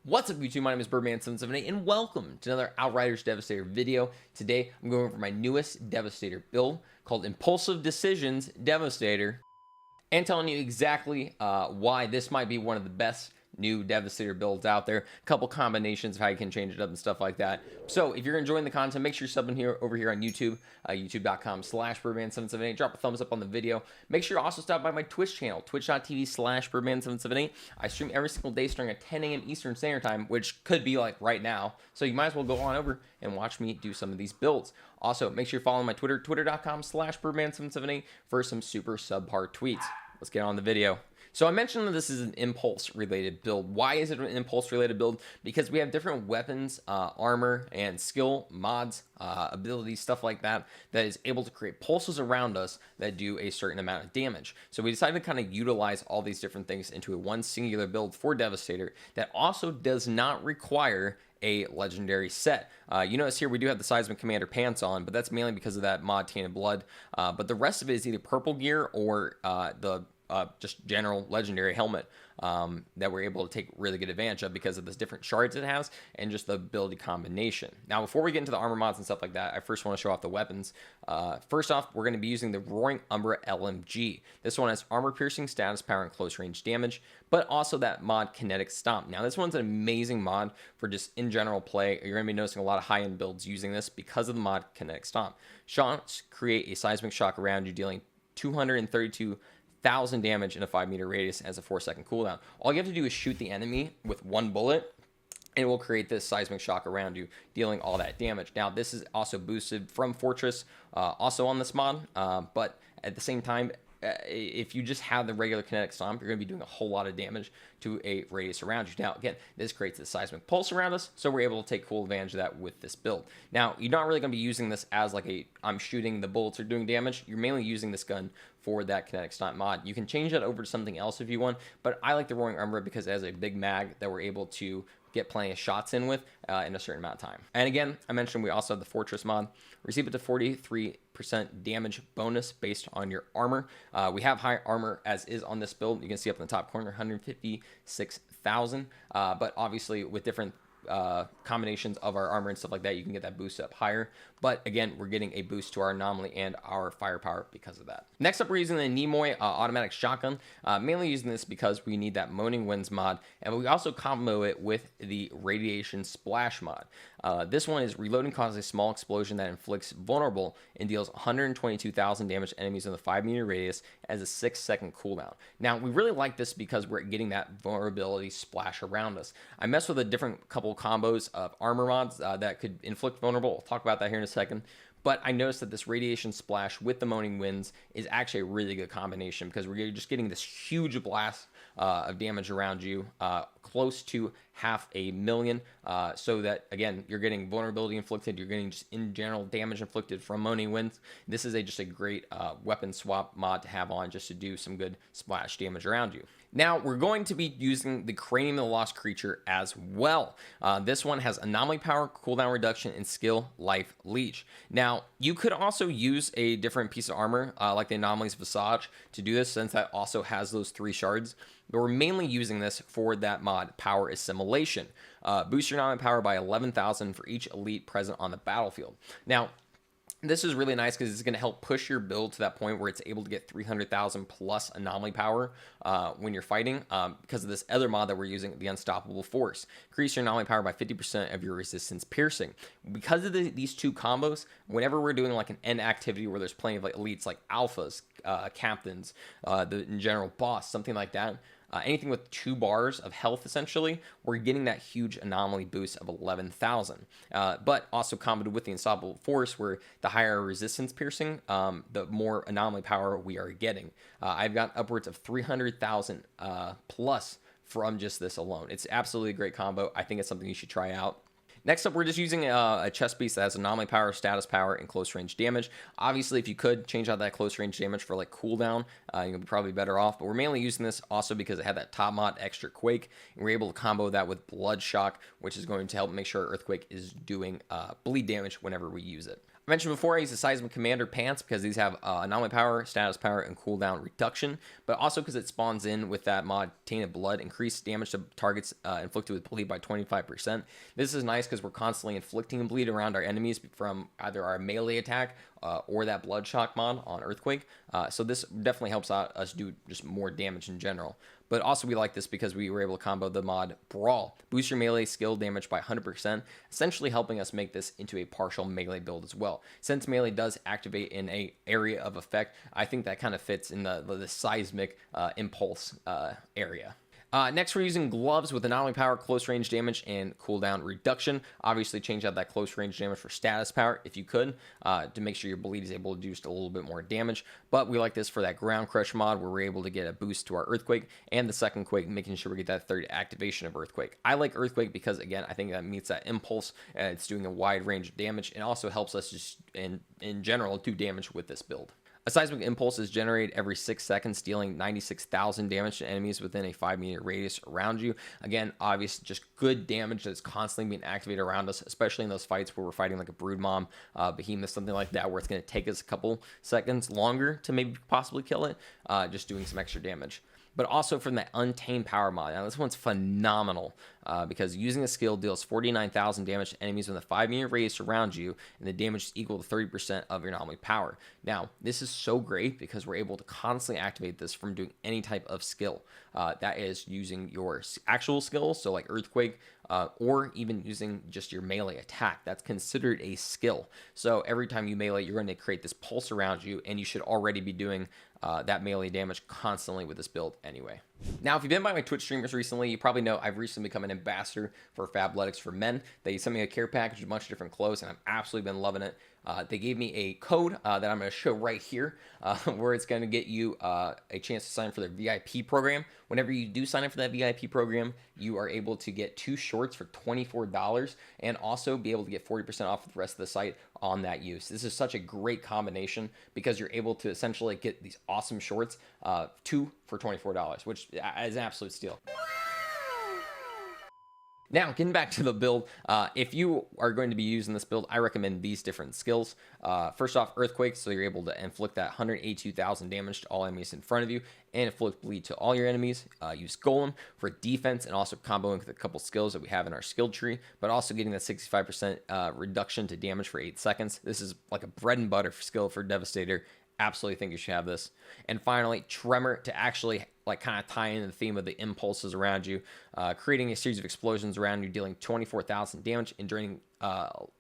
What's up YouTube, my name is Byrdman778 and welcome to another Outriders Devastator video. Today I'm going over my newest Devastator build called Impulsive Decisions Devastator and telling you exactly why this might be one of the best new Devastator builds out there. A couple combinations of how you can change it up and stuff like that. So if you're enjoying the content, make sure you're subbing here over here on YouTube, youtube.com/Byrdman778. Drop a thumbs up on the video. Make sure you also stop by my Twitch channel, twitch.tv/Byrdman778. I stream every single day starting at 10 a.m. Eastern Standard Time, which could be like right now. So you might as well go on over and watch me do some of these builds. Also, make sure you're following my Twitter, twitter.com/Byrdman778 for some super subpar tweets. Let's get on the video. So I mentioned that this is an impulse-related build. Why is it an impulse-related build? Because we have different weapons, armor, and skill, mods, abilities, stuff like that, that is able to create pulses around us that do a certain amount of damage. So we decided to kind of utilize all these different things into a one singular build for Devastator that also does not require a legendary set. You notice here we do have the SEISMIC Commander pants on, but that's mainly because of that mod Tainted Blood. But the rest of it is either purple gear or the just general legendary helmet that we're able to take really good advantage of because of this different shards it has and just the ability combination. Now, before we get into the armor mods and stuff like that, I first want to show off the weapons. First off, we're going to be using the Roaring Umbra LMG. This one has armor piercing, status power, and close range damage, but also that mod Kinetic Stomp. Now, this one's an amazing mod for just in general play. You're going to be noticing a lot of high-end builds using this because of the mod Kinetic Stomp. Shots create a seismic shock around you, dealing 232,000 damage in a 5-meter radius as a 4-second cooldown. All you have to do is shoot the enemy with one bullet, and it will create this seismic shock around you, dealing all that damage. Now, this is also boosted from Fortress, also on this mod, but at the same time, if you just have the regular Kinetic Stomp, you're going to be doing a whole lot of damage to a radius around you. Now, again, this creates a seismic pulse around us, so we're able to take full advantage of that with this build. Now, you're not really going to be using this as like a, I'm shooting the bullets are doing damage. You're mainly using this gun for that Kinetic Stomp mod. You can change that over to something else if you want, but I like the Roaring Umbra because it has a big mag that we're able to get plenty of shots in with in a certain amount of time. And again, I mentioned we also have the Fortress mod. Receive it to 43% damage bonus based on your armor. We have high armor as is on this build. You can see up in the top corner, 156,000. But obviously with different combinations of our armor and stuff like that, you can get that boost up higher. But again, we're getting a boost to our anomaly and our firepower because of that. Next up, we're using the Nimoy automatic shotgun. Mainly using this because we need that Moaning Winds mod, and we also combo it with the Radiation Splash mod. This one is reloading causes a small explosion that inflicts vulnerable and deals 122,000 damage to enemies in the 5-meter radius as a 6-second cooldown. Now, we really like this because we're getting that vulnerability splash around us. I messed with a different couple combos of armor mods that could inflict vulnerable. We'll talk about that here in a second. But I noticed that this Radiation Splash with the Moaning Winds is actually a really good combination because we're just getting this huge blast of damage around you, close to 500,000, so that, again, you're getting vulnerability inflicted, you're getting just in general damage inflicted from Moaning Winds. This is just a great weapon swap mod to have on just to do some good splash damage around you. Now, we're going to be using the Cranium of the Lost Creature as well. This one has Anomaly Power, Cooldown Reduction, and Skill Life Leech. Now, you could also use a different piece of armor, like the Anomaly's Visage, to do this, since that also has those 3 shards. But we're mainly using this for that mod, Power Assimilation. Boost your anomaly power by 11,000 for each elite present on the battlefield. Now, this is really nice because it's going to help push your build to that point where it's able to get 300,000 plus anomaly power when you're fighting because of this other mod that we're using, the Unstoppable Force. Increase your anomaly power by 50% of your resistance piercing. Because of these two combos, whenever we're doing like an end activity where there's plenty of like elites like alphas, captains, the in general boss, something like that, anything with 2 bars of health, essentially, we're getting that huge anomaly boost of 11,000. But also comboed with the Unstoppable Force, where the higher resistance piercing, the more anomaly power we are getting. I've got upwards of 300,000 plus from just this alone. It's absolutely a great combo. I think it's something you should try out. Next up, we're just using a chest piece that has anomaly power, status power, and close range damage. Obviously, if you could change out that close range damage for like cooldown, you'll be probably better off. But we're mainly using this also because it had that top mod extra quake, and we're able to combo that with blood shock, which is going to help make sure Earthquake is doing bleed damage whenever we use it. I mentioned before I use the Seismic Commander pants because these have anomaly power, status power, and cooldown reduction, but also because it spawns in with that mod Tainted Blood, increased damage to targets inflicted with bleed by 25%. This is nice because we're constantly inflicting bleed around our enemies from either our melee attack or that Blood Shock mod on Earthquake. So this definitely helps out us do just more damage in general. But also we like this because we were able to combo the mod Brawl. Boost your melee skill damage by 100%, essentially helping us make this into a partial melee build as well. Since melee does activate in a area of effect, I think that kind of fits in the seismic impulse area. Next, we're using gloves with anomaly power, close range damage, and cooldown reduction. Obviously, change out that close range damage for status power if you could, to make sure your bleed is able to do just a little bit more damage. But we like this for that ground crush mod where we're able to get a boost to our Earthquake and the second Quake, making sure we get that third activation of Earthquake. I like Earthquake because, again, I think that meets that impulse, and it's doing a wide range of damage, and also helps us just in general do damage with this build. A seismic impulse is generated every 6 seconds, dealing 96,000 damage to enemies within a 5-meter radius around you. Again, obvious, just good damage that's constantly being activated around us, especially in those fights where we're fighting like a Broodmom, Behemoth, something like that, where it's going to take us a couple seconds longer to maybe possibly kill it, just doing some extra damage. But also from that Untamed Power mod. Now, this one's phenomenal because using a skill deals 49,000 damage to enemies within a 5-meter radius around you, and the damage is equal to 30% of your anomaly power. Now, this is so great because we're able to constantly activate this from doing any type of skill. That is using your actual skills, so like Earthquake, or even using just your melee attack. That's considered a skill. So every time you melee, you're going to create this pulse around you, and you should already be doing that melee damage constantly with this build anyway. Now, if you've been by my Twitch streamers recently, you probably know I've recently become an ambassador for Fabletics for Men. They sent me a care package with a bunch of different clothes, and I've absolutely been loving it. They gave me a code that I'm going to show right here, where it's going to get you a chance to sign up for their VIP program. Whenever you do sign up for that VIP program, you are able to get 2 shorts for $24 and also be able to get 40% off the rest of the site on that use. This is such a great combination because you're able to essentially get these awesome shorts, 2 for $24, which is an absolute steal. Now, getting back to the build, if you are going to be using this build, I recommend these different skills. First off, Earthquake, so you're able to inflict that 182,000 damage to all enemies in front of you, and inflict bleed to all your enemies. Use Golem for defense, and also comboing with a couple skills that we have in our skill tree, but also getting that 65% reduction to damage for 8 seconds. This is like a bread and butter skill for Devastator. Absolutely think you should have this. And finally, Tremor to actually like kind of tie in the theme of the impulses around you, creating a series of explosions around you, dealing 24,000 damage and draining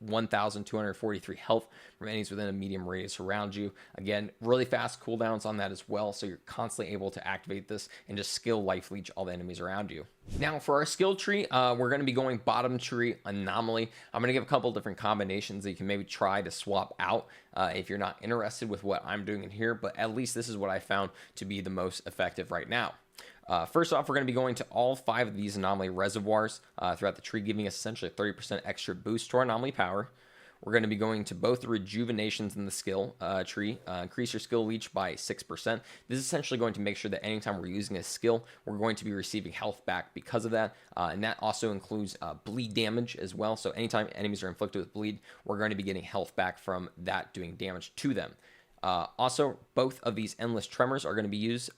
1,243 health from enemies within a medium radius around you. Again, really fast cooldowns on that as well, so you're constantly able to activate this and just skill life leech all the enemies around you. Now, for our skill tree, we're going to be going bottom tree anomaly. I'm going to give a couple different combinations that you can maybe try to swap out if you're not interested with what I'm doing in here, but at least this is what I found to be the most effective right now. First off, we're going to be going to all 5 of these anomaly reservoirs throughout the tree, giving us essentially a 30% extra boost to our anomaly power. We're going to be going to both the rejuvenations in the skill tree, increase your skill leech by 6%. This is essentially going to make sure that anytime we're using a skill, we're going to be receiving health back because of that. And that also includes bleed damage as well. So anytime enemies are inflicted with bleed, we're going to be getting health back from that doing damage to them. Also, both of these endless tremors are going to be used.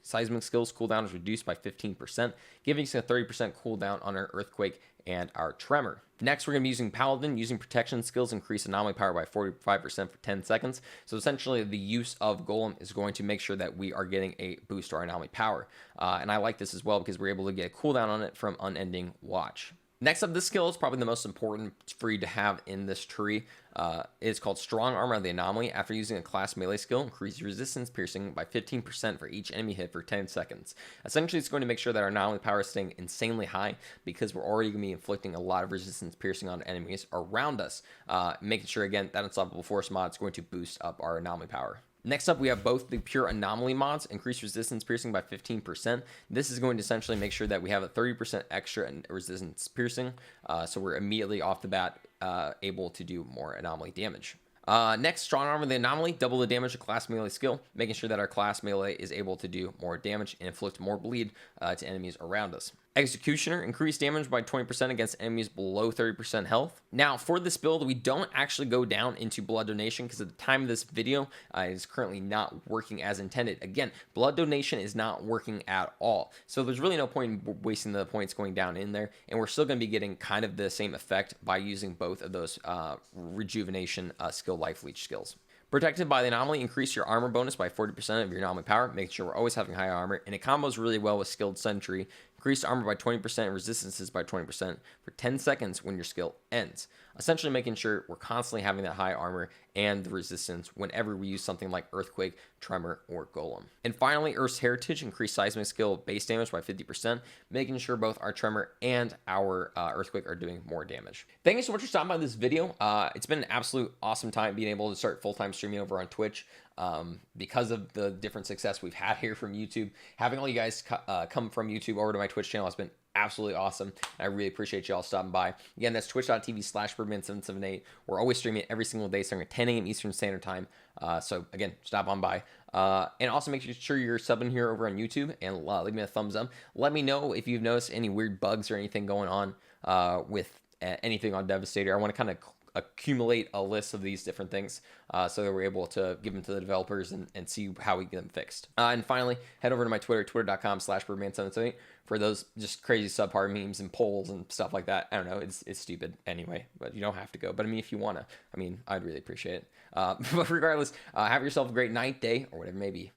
Seismic skills cooldown is reduced by 15%, giving us a 30% cooldown on our Earthquake and our Tremor. Next, we're going to be using Paladin. Using protection skills increase anomaly power by 45% for 10 seconds. So essentially, the use of Golem is going to make sure that we are getting a boost to our anomaly power. And I like this as well because we're able to get a cooldown on it from Unending Watch. Next up, this skill is probably the most important for you to have in this tree. It's called Strong Armor of the Anomaly. After using a class melee skill, increase resistance piercing by 15% for each enemy hit for 10 seconds. Essentially, it's going to make sure that our anomaly power is staying insanely high because we're already going to be inflicting a lot of resistance piercing on enemies around us. Making sure, again, that Unstoppable Force mod is going to boost up our anomaly power. Next up, we have both the pure anomaly mods, increase resistance piercing by 15%. This is going to essentially make sure that we have a 30% extra in resistance piercing, so we're immediately off the bat able to do more anomaly damage. Next, Strong Armor of the Anomaly, double the damage of class melee skill, making sure that our class melee is able to do more damage and inflict more bleed to enemies around us. Executioner, increased damage by 20% against enemies below 30% health. Now, for this build, we don't actually go down into blood donation because at the time of this video, it is currently not working as intended. Again, blood donation is not working at all. So there's really no point in wasting the points going down in there. And we're still going to be getting kind of the same effect by using both of those rejuvenation skill life leech skills. Protected by the anomaly, increase your armor bonus by 40% of your anomaly power, making sure we're always having high armor, and it combos really well with skilled sentry. Increased armor by 20% and resistances by 20% for 10 seconds when your skill ends. Essentially making sure we're constantly having that high armor and the resistance whenever we use something like Earthquake, Tremor, or Golem. And finally, Earth's Heritage, increased seismic skill base damage by 50%, making sure both our Tremor and our Earthquake are doing more damage. Thank you so much for stopping by this video. It's been an absolute awesome time being able to start full-time streaming over on Twitch. Because of the different success we've had here from YouTube, having all you guys come from YouTube over to my Twitch channel has been absolutely awesome. I really appreciate you all stopping by. Again, that's twitch.tv/Byrdman778. We're always streaming every single day starting at 10 a.m. Eastern Standard Time. So again, stop on by. And also make sure you're subbing here over on YouTube and leave me a thumbs up. Let me know if you've noticed any weird bugs or anything going on with anything on Devastator. I want to kind of accumulate a list of these different things so that we're able to give them to the developers and see how we get them fixed. And finally, head over to my Twitter, twitter.com/Byrdman778 for those just crazy subpar memes and polls and stuff like that. I don't know, it's stupid anyway, but you don't have to go. But I mean, if you want to, I'd really appreciate it. But regardless, have yourself a great night, day, or whatever it may be.